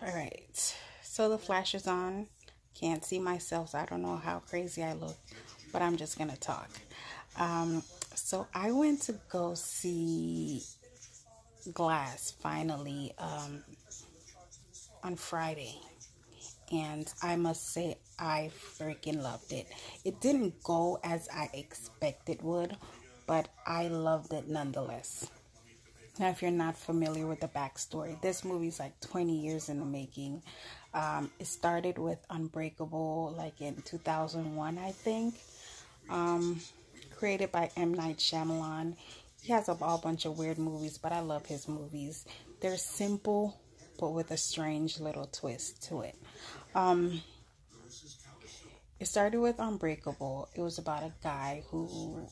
All right. So the flash is on. Can't see myself, so I don't know how crazy I look, but I'm just gonna talk. Um, so I went to go see Glass finally on Friday, and I must say I freaking loved it. It didn't go as I expected would, but I loved it nonetheless. Now, if you're not familiar with the backstory, this movie's like 20 years in the making. It started with Unbreakable, like in 2001, I think. Created by M. Night Shyamalan. He has a whole bunch of weird movies, but I love his movies. They're simple, but with a strange little twist to it. It started with Unbreakable. It was about a guy who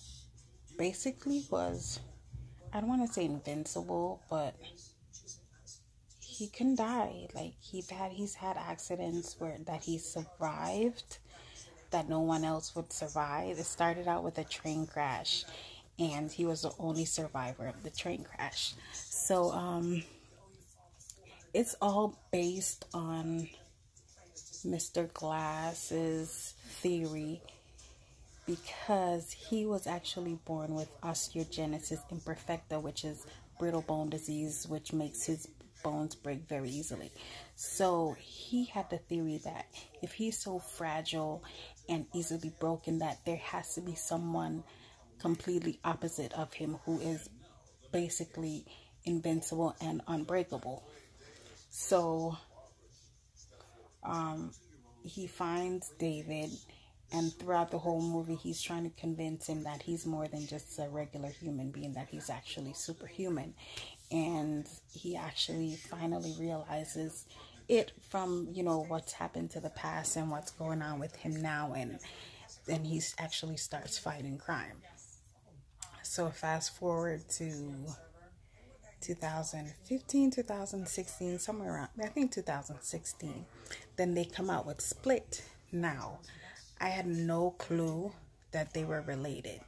basically was, I don't want to say invincible, but he can die. Like he's had accidents where that he survived that no one else would survive. It started out with a train crash, and he was the only survivor of the train crash. So it's all based on Mr. Glass's theory, because he was actually born with osteogenesis imperfecta, which is brittle bone disease, which makes his bones break very easily. So he had the theory that if he's so fragile and easily broken, that there has to be someone completely opposite of him who is basically invincible and unbreakable. So he finds David, and throughout the whole movie he's trying to convince him that he's more than just a regular human being, that he's actually superhuman. And he actually finally realizes it from, what's happened to the past and what's going on with him now, and then he actually starts fighting crime. So fast forward to 2015, 2016, somewhere around, I think 2016. Then they come out with Split. Now, I had no clue that they were related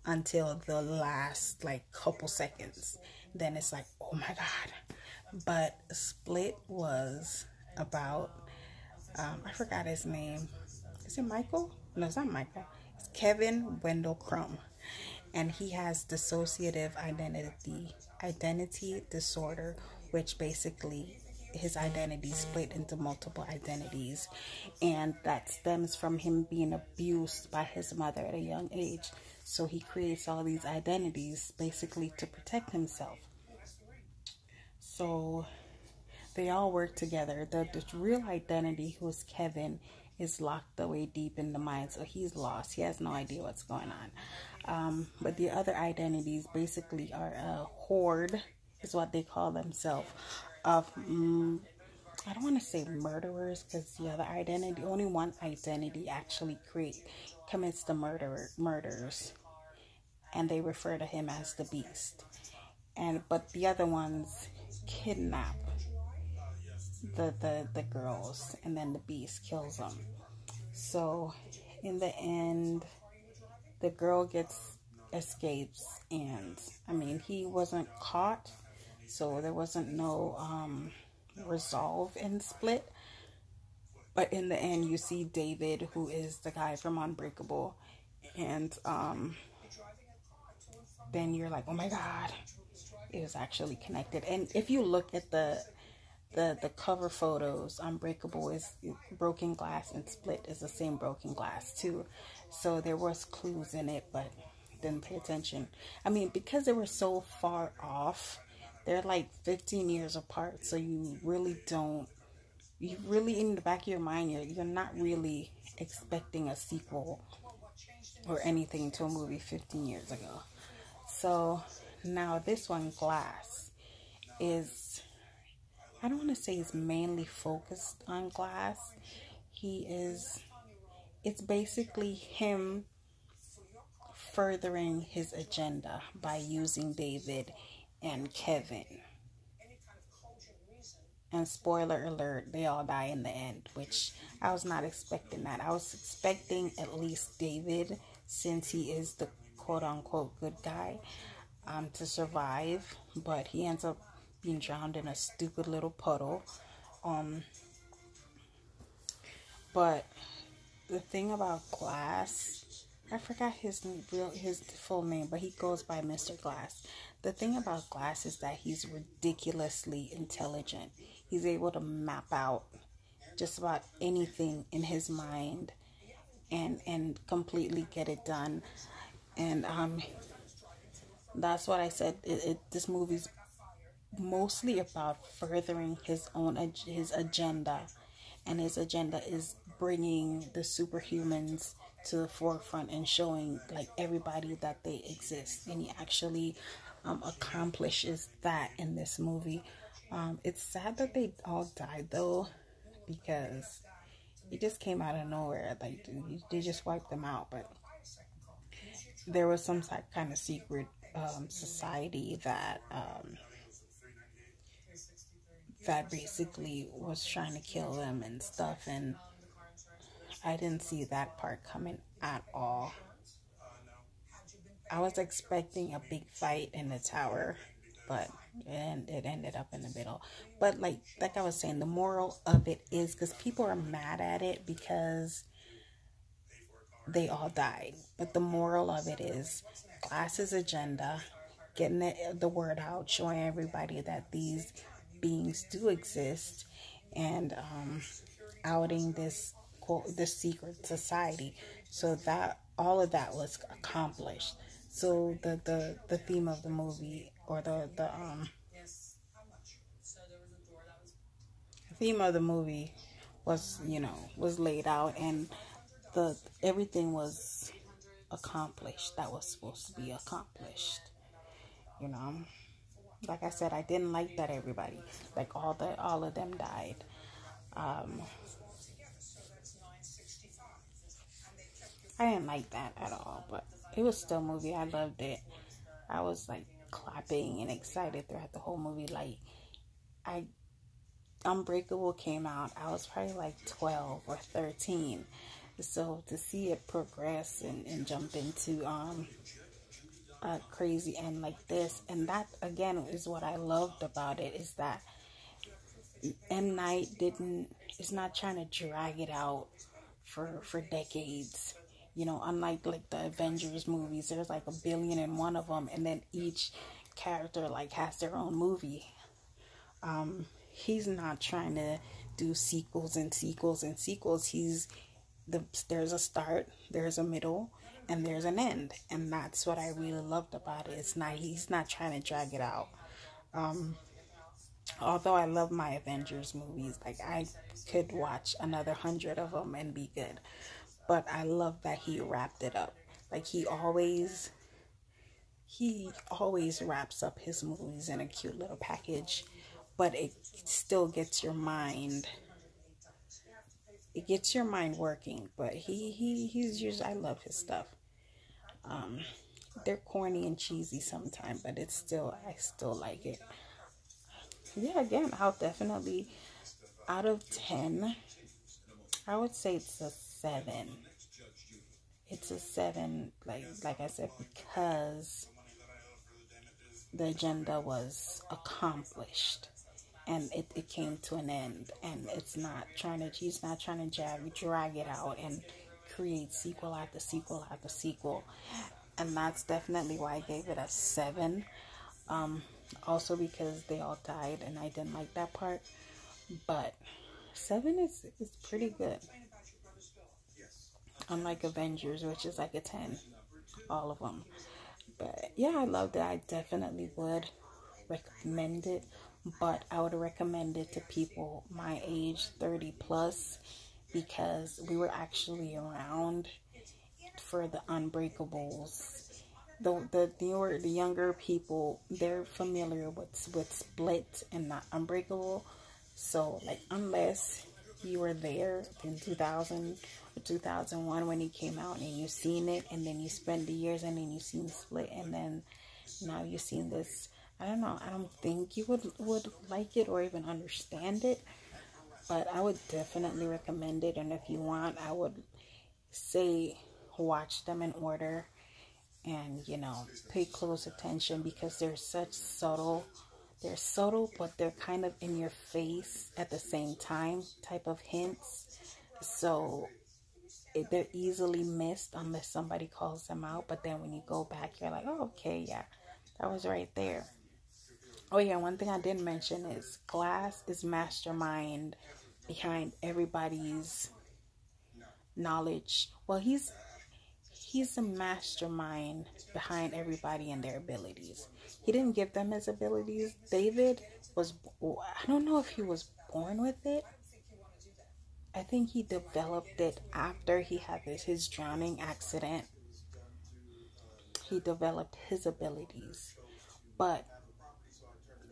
until the last couple seconds. Then it's like, oh my God. But Split was about, I forgot his name. Is it Michael? No, it's not Michael. It's Kevin Wendell Crumb. And he has dissociative identity disorder, which basically his identity split into multiple identities, and that stems from him being abused by his mother at a young age. So he creates all these identities basically to protect himself. So they all work together. The real identity, who is Kevin, is locked away deep in the mind, so he's lost. He has no idea what's going on. But the other identities basically are a horde, is what they call themselves, of I don't want to say murderers, because the other identity, only one identity actually commits the murders, and they refer to him as the Beast. But the other ones kidnap the girls, and then the Beast kills them. So in the end, the girl escapes, and he wasn't caught, so there wasn't no resolve in Split. But in the end, you see David, who is the guy from Unbreakable, and then you're like, oh my God, it was actually connected. And if you look at the cover photos, Unbreakable is broken glass, and Split is the same broken glass too. So there was clues in it, but didn't pay attention. Because they were so far off, they're like 15 years apart, so you really in the back of your mind, you're not really expecting a sequel or anything to a movie 15 years ago. So now this one, Glass, is, I don't want to say he's mainly focused on Glass. It's basically him furthering his agenda by using David and Kevin. And spoiler alert, they all die in the end, which I was not expecting that. I was expecting at least David, since he is the quote-unquote good guy, to survive, but he ends up being drowned in a stupid little puddle. But the thing about Glass, I forgot his full name, but he goes by Mr. Glass. The thing about Glass is that he's ridiculously intelligent. He's able to map out just about anything in his mind and completely get it done. And that's what I said. This movie's mostly about furthering his agenda, and his agenda is bringing the superhumans to the forefront and showing like everybody that they exist, and he actually accomplishes that in this movie. It's sad that they all died though, because it just came out of nowhere. Like they just wiped them out, but there was some kind of secret society that that basically was trying to kill them and stuff, and I didn't see that part coming at all. I was expecting a big fight in the tower, but it ended up in the middle. But like I was saying, the moral of it is, because people are mad at it because they all died, but the moral of it is Glass's agenda, getting the word out, showing everybody that these beings do exist, and outing this secret society, so that all of that was accomplished. So the theme of the movie, or the theme of the movie was laid out, and everything was accomplished that was supposed to be accomplished. Like I said, I didn't like that everybody, like all of them died. I didn't like that at all, but it was still a movie. I loved it. I was like clapping and excited throughout the whole movie. Like, Unbreakable came out, I was probably like 12 or 13. So to see it progress and jump into a crazy end like this, and that again is what I loved about it, is that M. Night is not trying to drag it out for decades. Unlike like the Avengers movies, there's like 1,000,000,001 of them, and then each character like has their own movie. He's not trying to do sequels and sequels and sequels. There's a start, there's a middle, and there's an end, and that's what I really loved about it. He's not trying to drag it out. Although I love my Avengers movies, like I could watch another 100 of them and be good. But I love that he wrapped it up. Like he always wraps up his movies in a cute little package, but it still gets your mind. It gets your mind working. But he's just, I love his stuff. They're corny and cheesy sometimes, but I still like it. Yeah, again, I'll definitely, out of 10, I would say it's a 7. It's a 7, like I said, because the agenda was accomplished, and it came to an end, and he's not trying to drag it out and create sequel after sequel after sequel. And that's definitely why I gave it a 7. Also because they all died, and I didn't like that part. But 7 is pretty good. Unlike Avengers, which is like a 10, all of them. But yeah, I loved it. I definitely would recommend it, but I would recommend it to people my age, 30 plus, because we were actually around for the Unbreakables. The younger people, they're familiar with Split and not Unbreakable. So like, unless you were there in 2000 or 2001 when it came out, and you've seen it, and then you spend the years, and then you've seen Split, and then now you've seen this, I don't know, I don't think you would like it or even understand it. But I would definitely recommend it, and if you want, I would say watch them in order, and pay close attention, because there's such subtle They're subtle, but they're kind of in your face at the same time type of hints. So they're easily missed unless somebody calls them out. But then when you go back, you're like, oh, okay, yeah, that was right there. Oh yeah, one thing I didn't mention is Glass is mastermind behind everybody's knowledge. Well, he's a mastermind behind everybody and their abilities. He didn't give them his abilities. David was, I don't know if he was born with it. I think he developed it after he had his drowning accident. He developed his abilities. But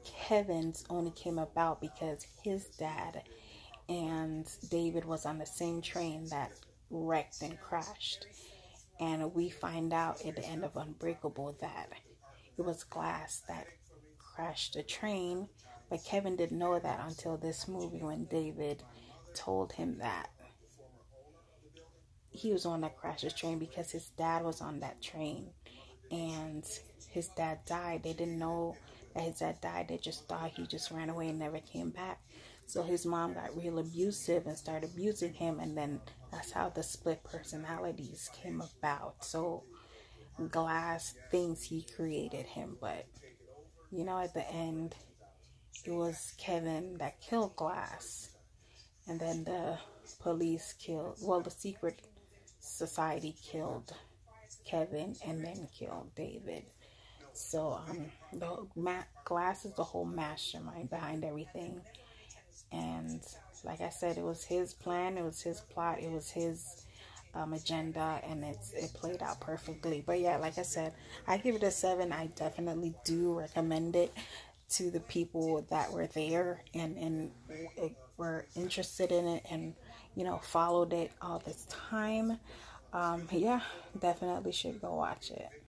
Kevin's only came about because his dad and David was on the same train that wrecked and crashed. And we find out at the end of Unbreakable that it was Glass that crashed the train. But Kevin didn't know that until this movie when David told him that he was on that crashed the train because his dad was on that train. And his dad died. They didn't know that his dad died. They just thought he just ran away and never came back. So his mom got real abusive and started abusing him. And then that's how the split personalities came about. So Glass thinks he created him. But, you know, at the end, it was Kevin that killed Glass. And then the police the secret society killed Kevin and then killed David. So Glass is the whole mastermind behind everything. And like I said, it was his plan, it was his plot, it was his agenda, and it played out perfectly. But yeah, like I said, I give it a 7. I definitely do recommend it to the people that were there and were interested in it and, you know, followed it all this time. Yeah, definitely should go watch it.